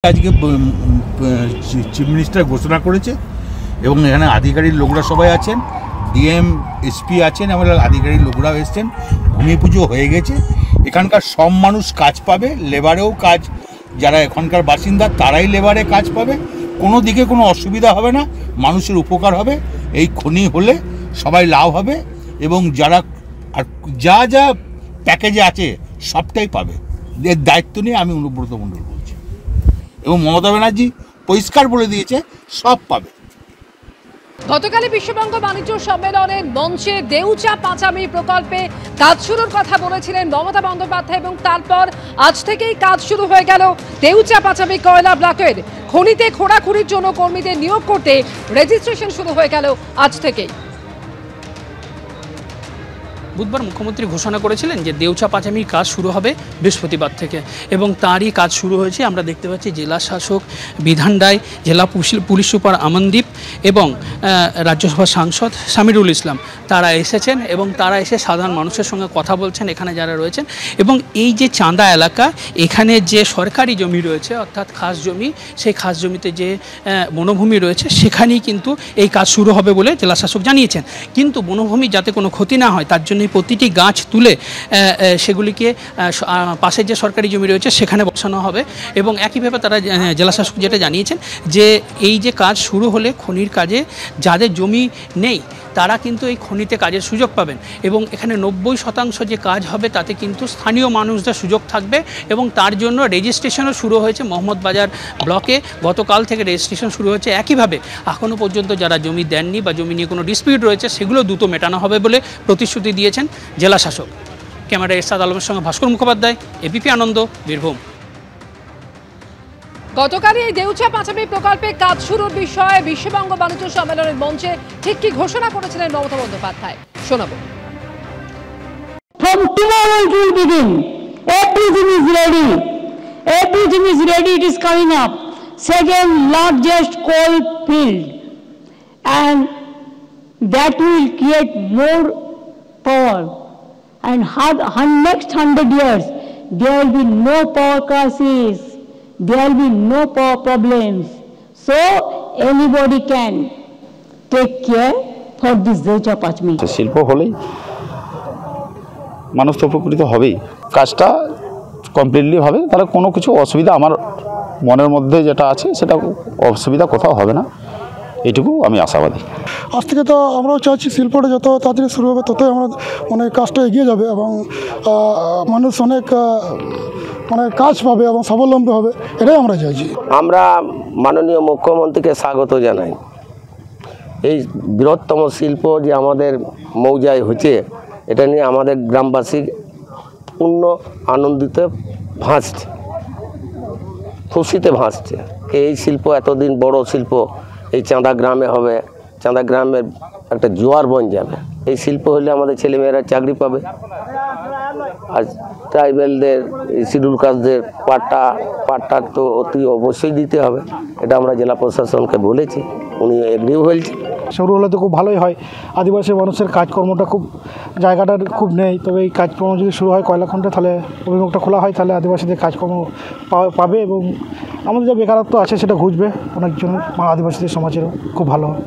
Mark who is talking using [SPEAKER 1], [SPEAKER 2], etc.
[SPEAKER 1] আজকে chief minister ঘোষণা করেছে এবং এখানে আধিকারিক লোকরা সবাই আছেন, ডিএম এসপি আছেন, আমরা আধিকারিক লোকরাও এসছেন। ভূমি পুজো হয়ে গেছে, এখানকার সব মানুষ কাজ পাবে, লেবারেও কাজ, যারা এখানকার বাসিন্দা তারাই লেবারে কাজ পাবে, কোনো দিকে কোনো অসুবিধা হবে না, মানুষের উপকার হবে। এই খনি হলে সবাই লাভ হবে এবং যারা আর যা যা প্যাকেজে আছে সবটাই পাবে। এর দায়িত্ব নিয়ে আমি অনুব্রত মণ্ডল বলছি এবং মমতা ব্যানার্জি পরিষ্কার বলে দিয়েছে সব পাবে।
[SPEAKER 2] গতকালই বিশ্ববঙ্গ বাণিজ্য সম্মেলনের মঞ্চে দেউচা পাঁচামি প্রকল্পে কাজ শুরুর কথা বলেছিলেন মমতা বন্দ্যোপাধ্যায় এবং তারপর আজ থেকেই কাজ শুরু হয়ে গেল দেউচা পাঁচামি কয়লা ব্লকের খনিতে খোঁড়াখুড়ির জন্য কর্মীদের নিয়োগ করতে রেজিস্ট্রেশন শুরু হয়ে গেল আজ থেকেই।
[SPEAKER 3] বুধবার মুখ্যমন্ত্রী ঘোষণা করেছিলেন যে দেউচা পাঁচামির কাজ শুরু হবে বৃহস্পতিবার থেকে এবং তারই কাজ শুরু হয়েছে। আমরা দেখতে পাচ্ছি জেলা শাসক বিধান রায়, জেলা পুলিশ সুপার আমনদীপ এবং রাজ্যসভার সাংসদ সামিরুল ইসলাম তারা এসেছেন এবং তারা এসে সাধারণ মানুষের সঙ্গে কথা বলছেন এখানে যারা রয়েছেন। এবং এই যে চাঁদা এলাকা, এখানে যে সরকারি জমি রয়েছে অর্থাৎ খাস জমি, সেই খাস জমিতে যে বনভূমি রয়েছে সেখানেই কিন্তু এই কাজ শুরু হবে বলে জেলা শাসক জানিয়েছেন। কিন্তু বনভূমি যাতে কোনো ক্ষতি না হয় তার জন্য প্রতিটি গাছ তুলে সেগুলিকে পাশের যে সরকারি জমি রয়েছে সেখানে বসানো হবে। এবং একইভাবে তারা জেলা শাসক যেটা জানিয়েছেন যে এই যে কাজ শুরু হলে খনির কাজে যাদের জমি নেই তারা কিন্তু এই খনিতে কাজের সুযোগ পাবেন এবং এখানে 90% যে কাজ হবে তাতে কিন্তু স্থানীয় মানুষদের সুযোগ থাকবে এবং তার জন্য রেজিস্ট্রেশনও শুরু হয়েছে মোহাম্মদবাজার ব্লকে। গতকাল থেকে রেজিস্ট্রেশন শুরু হয়েছে। একইভাবে এখনও পর্যন্ত যারা জমি দেননি বা জমি নিয়ে কোনো ডিসপিউট রয়েছে সেগুলো দ্রুত মেটানো হবে বলে প্রতিশ্রুতি দিয়েছেন জেলা শাসক। ক্যামেরা এরশাদ আলমের সঙ্গে ভাস্কর মুখোপাধ্যায়, এবিপি আনন্দ, বীরভূম।
[SPEAKER 2] গতকালই এই দেউচা পাঁচামি প্রকল্পে কাজ শুরুর বিষয়ে বিশ্ববঙ্গ বাণিজ্য সম্মেলনের মঞ্চে ঠিক কি ঘোষণা করেছিলেন মমতা বন্দ্যোপাধ্যায়, শোনাবো।
[SPEAKER 4] From tomorrow it will begin. Everything is ready. Everything is ready. It is coming up. Second largest coal field, and that will create more power. And next 100 years, there will be no power crisis. There will be no power problems. So anybody can take care for this Deocha Pachmi.
[SPEAKER 5] শিল্প হলেই মানুষ তো উপকৃত হবেই, কাজটা completely হবে, তাহলে কোনো কিছু অসুবিধা আমার মনের মধ্যে যেটা আছে সেটা অসুবিধা কোথাও হবে না, এইটুকু আমি আশাবাদী।
[SPEAKER 6] আজ থেকে তো আমরাও চাইছি শিল্পটা যত তাড়াতাড়ি শুরু হবে ততই আমরা কাজটা এগিয়ে যাবে এবং মানুষ অনেক কাজ পাবে এবং স্বাবলম্বী হবে, এটাই আমরা চাইছি।
[SPEAKER 7] আমরা মাননীয় মুখ্যমন্ত্রীকে স্বাগত জানাই। এই বৃহত্তম শিল্প যে আমাদের মৌজায় হচ্ছে এটা নিয়ে আমাদের গ্রামবাসী পূর্ণ আনন্দিতে ভাসছে, খুশিতে ভাসছে। এই শিল্প এতদিন বড় শিল্প এই চাঁদা গ্রামে হবে, চাঁদা গ্রামের একটা জোয়ার বন যাবে। এই শিল্প হলে আমাদের ছেলেমেয়েরা চাকরি পাবে, আর ট্রাইবেলদের শিডিউল কাস্টদের পাট্টা তো অতি অবশ্যই দিতে হবে। এটা আমরা জেলা প্রশাসনকে বলেছি, উনি এগ্রিও হয়েছে।
[SPEAKER 6] শুরু হলে তো খুব ভালোই হয়, আদিবাসী মানুষের কাজকর্মটা খুব জায়গাটা খুব নেই, তবে এই কাজকর্ম যদি শুরু হয় কয়লা খণ্ডে তাহলে অভিমুখটা খোলা হয়, তাহলে আদিবাসীদের কাজকর্ম পাবে এবং আমাদের যে বেকারত্ব আছে সেটা ঘুচবে, অনেকজন আদিবাসীদের সমাজেরও খুব ভালো হয়।